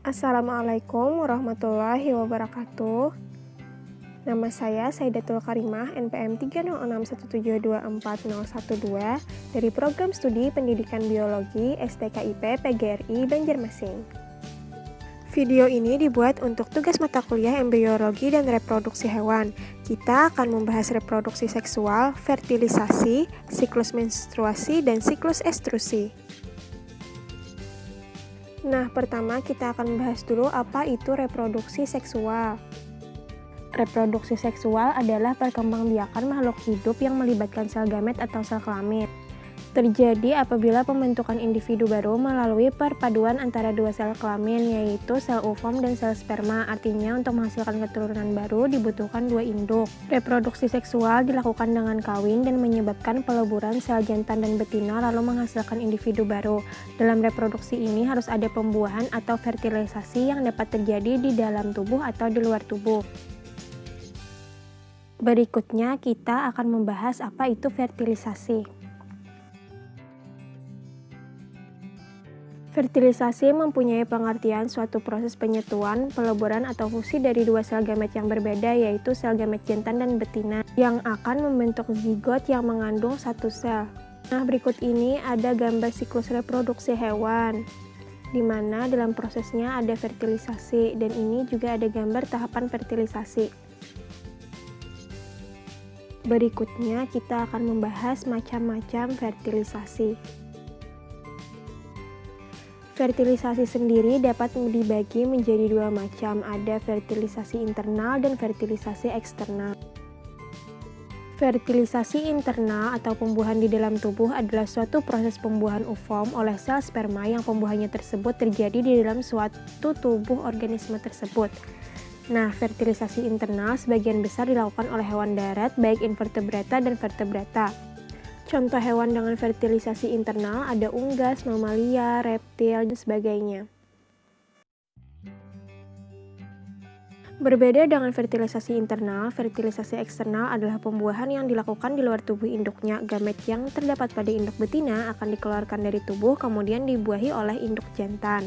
Assalamualaikum warahmatullahi wabarakatuh. Nama saya Saidatul Karimah, NPM 30617240012 dari Program Studi Pendidikan Biologi STKIP PGRI Banjarmasin. Video ini dibuat untuk tugas mata kuliah embriologi dan reproduksi hewan. Kita akan membahas reproduksi seksual, fertilisasi, siklus menstruasi, dan siklus estrusi. Nah, pertama kita akan membahas dulu apa itu reproduksi seksual. Reproduksi seksual adalah perkembangbiakan makhluk hidup yang melibatkan sel gamet atau sel kelamin. Terjadi apabila pembentukan individu baru melalui perpaduan antara dua sel kelamin, yaitu sel ovum dan sel sperma. Artinya, untuk menghasilkan keturunan baru dibutuhkan dua induk. Reproduksi seksual dilakukan dengan kawin dan menyebabkan peleburan sel jantan dan betina lalu menghasilkan individu baru. Dalam reproduksi ini harus ada pembuahan atau fertilisasi yang dapat terjadi di dalam tubuh atau di luar tubuh. Berikutnya kita akan membahas apa itu fertilisasi. Fertilisasi mempunyai pengertian suatu proses penyatuan, peleburan, atau fusi dari dua sel gamet yang berbeda, yaitu sel gamet jantan dan betina, yang akan membentuk zigot yang mengandung satu sel. Nah, berikut ini ada gambar siklus reproduksi hewan, di mana dalam prosesnya ada fertilisasi, dan ini juga ada gambar tahapan fertilisasi. Berikutnya kita akan membahas macam-macam fertilisasi. Fertilisasi sendiri dapat dibagi menjadi dua macam, ada fertilisasi internal dan fertilisasi eksternal. Fertilisasi internal atau pembuahan di dalam tubuh adalah suatu proses pembuahan ovum oleh sel sperma yang pembuahannya tersebut terjadi di dalam suatu tubuh organisme tersebut. Nah, fertilisasi internal sebagian besar dilakukan oleh hewan darat, baik invertebrata dan vertebrata. Contoh hewan dengan fertilisasi internal ada unggas, mamalia, reptil, dan sebagainya. Berbeda dengan fertilisasi internal, fertilisasi eksternal adalah pembuahan yang dilakukan di luar tubuh induknya. Gamet yang terdapat pada induk betina akan dikeluarkan dari tubuh, kemudian dibuahi oleh induk jantan.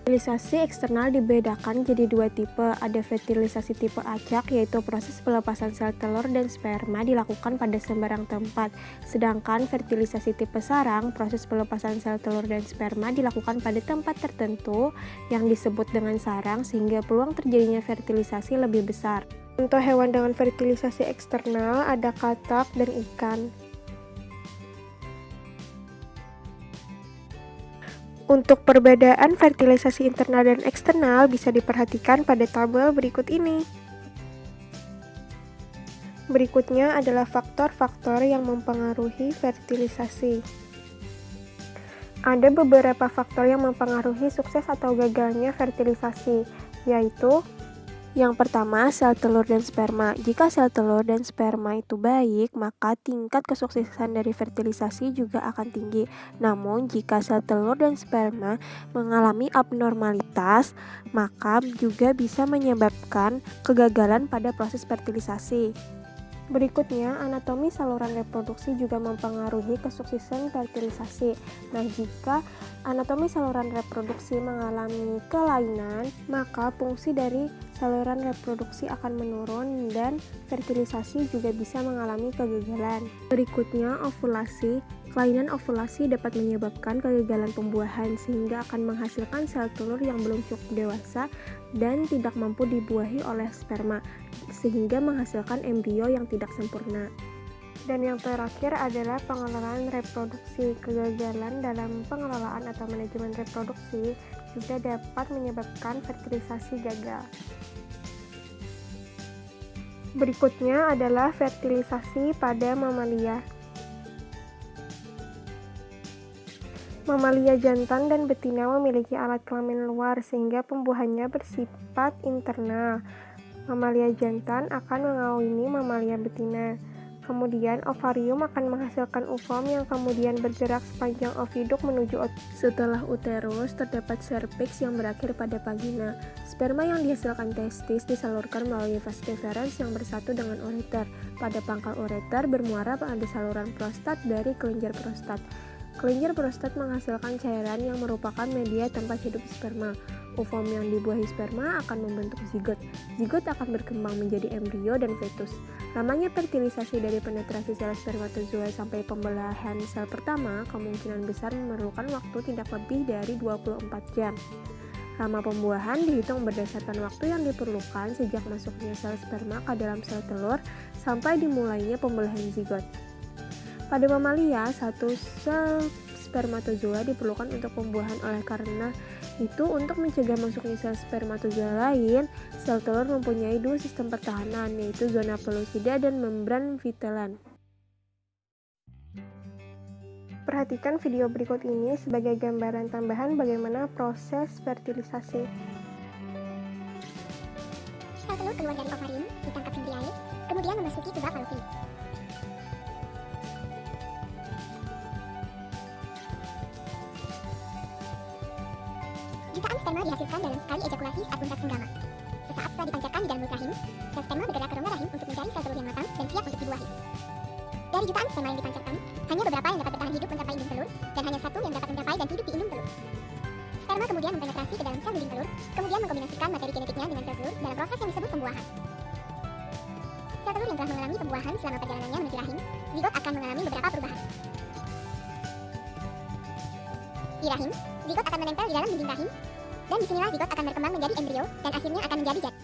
Fertilisasi eksternal dibedakan jadi dua tipe, ada fertilisasi tipe acak, yaitu proses pelepasan sel telur dan sperma dilakukan pada sembarang tempat. Sedangkan fertilisasi tipe sarang, proses pelepasan sel telur dan sperma dilakukan pada tempat tertentu yang disebut dengan sarang, sehingga peluang terjadinya fertilisasi lebih besar. Contoh hewan dengan fertilisasi eksternal ada katak dan ikan. Untuk perbedaan fertilisasi internal dan eksternal bisa diperhatikan pada tabel berikut ini. Berikutnya adalah faktor-faktor yang mempengaruhi fertilisasi. Ada beberapa faktor yang mempengaruhi sukses atau gagalnya fertilisasi, yaitu yang pertama, sel telur dan sperma. Jika sel telur dan sperma itu baik, maka tingkat kesuksesan dari fertilisasi juga akan tinggi. Namun, jika sel telur dan sperma mengalami abnormalitas, maka juga bisa menyebabkan kegagalan pada proses fertilisasi. Berikutnya, anatomi saluran reproduksi juga mempengaruhi kesuksesan fertilisasi. Nah, jika anatomi saluran reproduksi mengalami kelainan, maka fungsi dari saluran reproduksi akan menurun dan fertilisasi juga bisa mengalami kegagalan. Berikutnya, ovulasi. Kelainan ovulasi dapat menyebabkan kegagalan pembuahan sehingga akan menghasilkan sel telur yang belum cukup dewasa dan tidak mampu dibuahi oleh sperma, sehingga menghasilkan embrio yang tidak sempurna. Dan yang terakhir adalah pengelolaan reproduksi. Kegagalan dalam pengelolaan atau manajemen reproduksi juga dapat menyebabkan fertilisasi gagal. Berikutnya adalah fertilisasi pada mamalia. Mamalia jantan dan betina memiliki alat kelamin luar sehingga pembuahannya bersifat internal. Mamalia jantan akan mengawini mamalia betina. Kemudian ovarium akan menghasilkan ovum yang kemudian bergerak sepanjang oviduk menuju setelah uterus terdapat cervix yang berakhir pada vagina. Sperma yang dihasilkan testis disalurkan melalui vas deferens yang bersatu dengan ureter. Pada pangkal ureter bermuara pada saluran prostat dari kelenjar prostat. Kelenjar prostat menghasilkan cairan yang merupakan media tempat hidup sperma. Ovum yang dibuahi sperma akan membentuk zigot. Zigot akan berkembang menjadi embrio dan fetus. Lamanya fertilisasi dari penetrasi sel spermatozoa sampai pembelahan sel pertama kemungkinan besar memerlukan waktu tidak lebih dari 24 jam. Lama pembuahan dihitung berdasarkan waktu yang diperlukan sejak masuknya sel sperma ke dalam sel telur sampai dimulainya pembelahan zigot. Pada mamalia, satu sel spermatozoa diperlukan untuk pembuahan. Oleh karena itu, untuk mencegah masuknya sel spermatozoa lain, sel telur mempunyai dua sistem pertahanan, yaitu zona pellucida dan membran vitellan. Perhatikan video berikut ini sebagai gambaran tambahan bagaimana proses fertilisasi. Sel telur keluar dari ovarium, ditangkap Vimbriae, kemudian memasuki tuba Fallopi. Jutaan sperma dihasilkan dalam sekali ejakulasi saat puncak senggama. Sesaat setelah dipancarkan di dalam mulut rahim, sel sperma bergerak ke rongga rahim untuk mencari sel telur yang matang dan siap untuk dibuahi. Dari jutaan sperma yang dipancarkan, hanya beberapa yang dapat bertahan hidup mencapai indung telur, dan hanya satu yang dapat mencapai dan hidup di indung telur. Sperma kemudian mempenetrasi ke dalam sel dinding telur, kemudian mengkombinasikan materi genetiknya dengan sel telur dalam proses yang disebut pembuahan. Sel telur yang telah mengalami pembuahan selama perjalanannya menuju rahim, zigot akan mengalami beberapa perubahan. Di rahim, zigot akan menempel di dalam dinding rahim, dan disinilah zigot akan berkembang menjadi embrio dan akhirnya akan menjadi zat.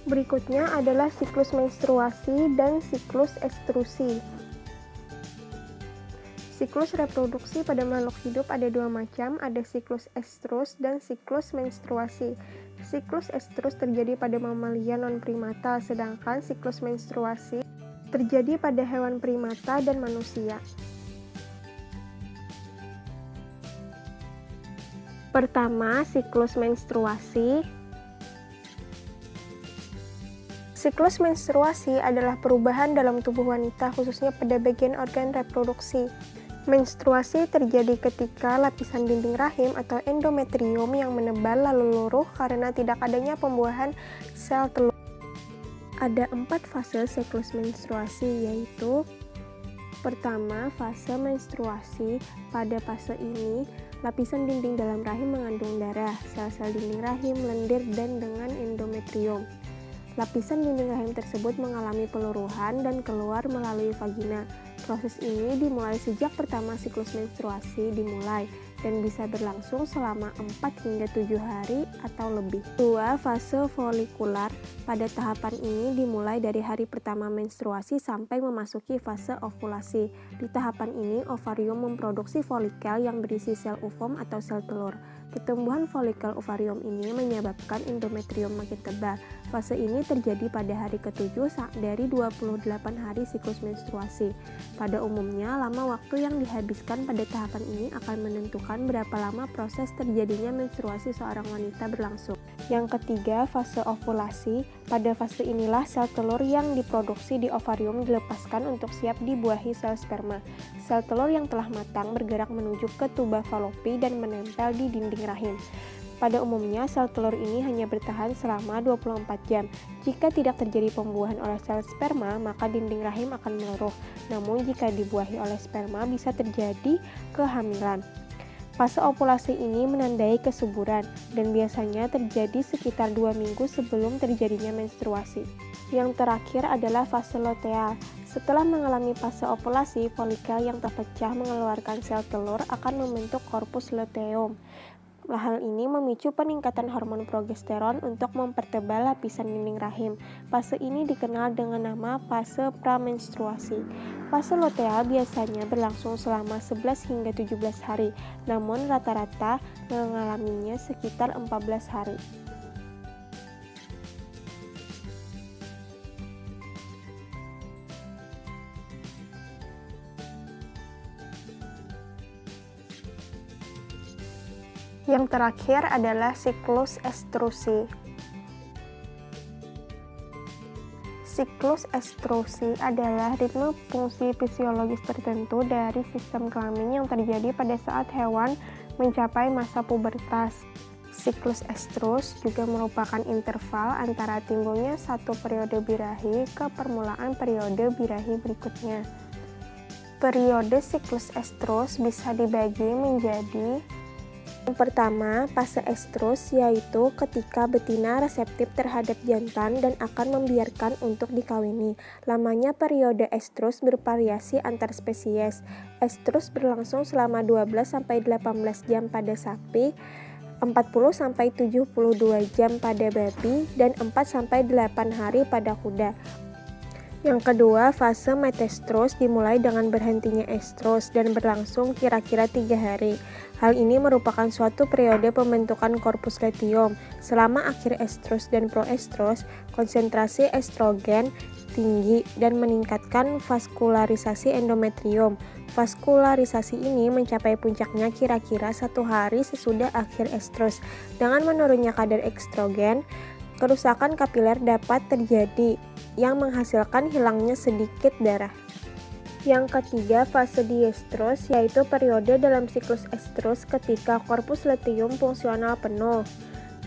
Berikutnya adalah siklus menstruasi dan siklus estrusi. Siklus reproduksi pada makhluk hidup ada dua macam, ada siklus estrus dan siklus menstruasi. Siklus estrus terjadi pada mamalia non-primata, sedangkan siklus menstruasi terjadi pada hewan primata dan manusia. Pertama, siklus menstruasi. Siklus menstruasi adalah perubahan dalam tubuh wanita, khususnya pada bagian organ reproduksi. Menstruasi terjadi ketika lapisan dinding rahim atau endometrium yang menebal lalu luruh karena tidak adanya pembuahan sel telur. Ada 4 fase siklus menstruasi, yaitu pertama, fase menstruasi. Pada fase ini, lapisan dinding dalam rahim mengandung darah, sel-sel dinding rahim lendir dan dengan endometrium. Lapisan dinding rahim tersebut mengalami peluruhan dan keluar melalui vagina. Proses ini dimulai sejak pertama siklus menstruasi dimulai dan bisa berlangsung selama 4 hingga 7 hari atau lebih. 2. Fase folikular. Pada tahapan ini dimulai dari hari pertama menstruasi sampai memasuki fase ovulasi. Di tahapan ini, ovarium memproduksi folikel yang berisi sel ovum atau sel telur. Pertumbuhan folikel ovarium ini menyebabkan endometrium makin tebal. Fase ini terjadi pada hari ke-7 dari 28 hari siklus menstruasi. Pada umumnya, lama waktu yang dihabiskan pada tahapan ini akan menentukan berapa lama proses terjadinya menstruasi seorang wanita berlangsung. Yang ketiga, fase ovulasi. Pada fase inilah sel telur yang diproduksi di ovarium dilepaskan untuk siap dibuahi sel sperma. Sel telur yang telah matang bergerak menuju ke tuba Fallopi dan menempel di dinding rahim. Pada umumnya, sel telur ini hanya bertahan selama 24 jam. Jika tidak terjadi pembuahan oleh sel sperma, maka dinding rahim akan meluruh. Namun, jika dibuahi oleh sperma, bisa terjadi kehamilan. Fase ovulasi ini menandai kesuburan dan biasanya terjadi sekitar 2 minggu sebelum terjadinya menstruasi. Yang terakhir adalah fase luteal. Setelah mengalami fase ovulasi, folikel yang terpecah mengeluarkan sel telur akan membentuk korpus luteum. Hal ini memicu peningkatan hormon progesteron untuk mempertebal lapisan dinding rahim. Fase ini dikenal dengan nama fase pramenstruasi. Fase luteal biasanya berlangsung selama 11 hingga 17 hari, namun rata-rata mengalaminya sekitar 14 hari. Yang terakhir adalah siklus estrusi. Siklus estrusi adalah ritme fungsi fisiologis tertentu dari sistem kelamin yang terjadi pada saat hewan mencapai masa pubertas. Siklus estrus juga merupakan interval antara timbulnya satu periode birahi ke permulaan periode birahi berikutnya. Periode siklus estrus bisa dibagi menjadi Yang pertama, fase estrus, yaitu ketika betina reseptif terhadap jantan dan akan membiarkan untuk dikawini. Lamanya periode estrus bervariasi antar spesies. Estrus berlangsung selama 12-18 jam pada sapi, 40-72 jam pada babi, dan 4-8 hari pada kuda. Yang kedua, fase metastrus dimulai dengan berhentinya estrus dan berlangsung kira-kira 3 hari. Hal ini merupakan suatu periode pembentukan korpus luteum. Selama akhir estrus dan proestrus, konsentrasi estrogen tinggi dan meningkatkan vaskularisasi endometrium. Vaskularisasi ini mencapai puncaknya kira-kira 1 hari sesudah akhir estrus. Dengan menurunnya kadar estrogen, kerusakan kapiler dapat terjadi yang menghasilkan hilangnya sedikit darah. Yang ketiga, fase diestrus, yaitu periode dalam siklus estrus ketika korpus luteum fungsional penuh.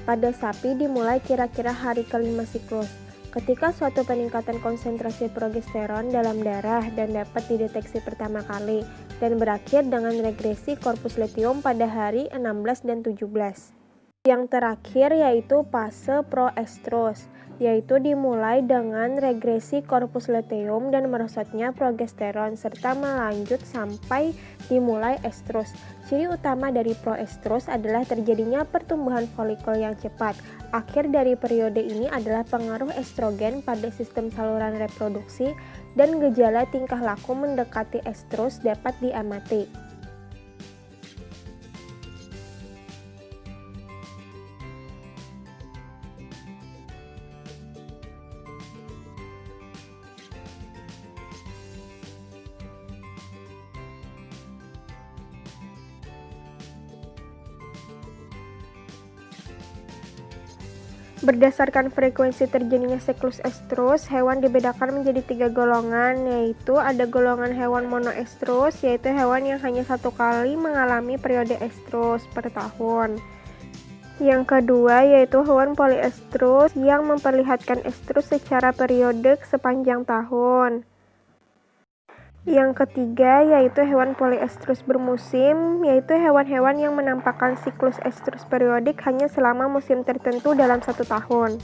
Pada sapi dimulai kira-kira hari kelima siklus, ketika suatu peningkatan konsentrasi progesteron dalam darah dan dapat dideteksi pertama kali, dan berakhir dengan regresi korpus luteum pada hari 16 dan 17. Yang terakhir yaitu fase proestrus, yaitu dimulai dengan regresi korpus luteum dan merosotnya progesteron serta melanjut sampai dimulai estrus. Ciri utama dari proestrus adalah terjadinya pertumbuhan folikel yang cepat. Akhir dari periode ini adalah pengaruh estrogen pada sistem saluran reproduksi dan gejala tingkah laku mendekati estrus dapat diamati. Berdasarkan frekuensi terjadinya siklus estrus, hewan dibedakan menjadi 3 golongan, yaitu ada golongan hewan monoestrus, yaitu hewan yang hanya 1 kali mengalami periode estrus per tahun. Yang kedua yaitu hewan poliestrus yang memperlihatkan estrus secara periodik sepanjang tahun. Yang ketiga yaitu hewan poliestrus bermusim, yaitu hewan-hewan yang menampakkan siklus estrus periodik hanya selama musim tertentu dalam 1 tahun.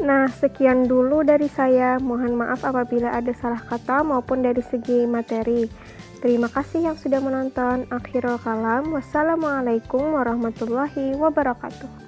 Nah, sekian dulu dari saya. Mohon maaf apabila ada salah kata maupun dari segi materi. Terima kasih yang sudah menonton. Akhirul kalam. Wassalamualaikum warahmatullahi wabarakatuh.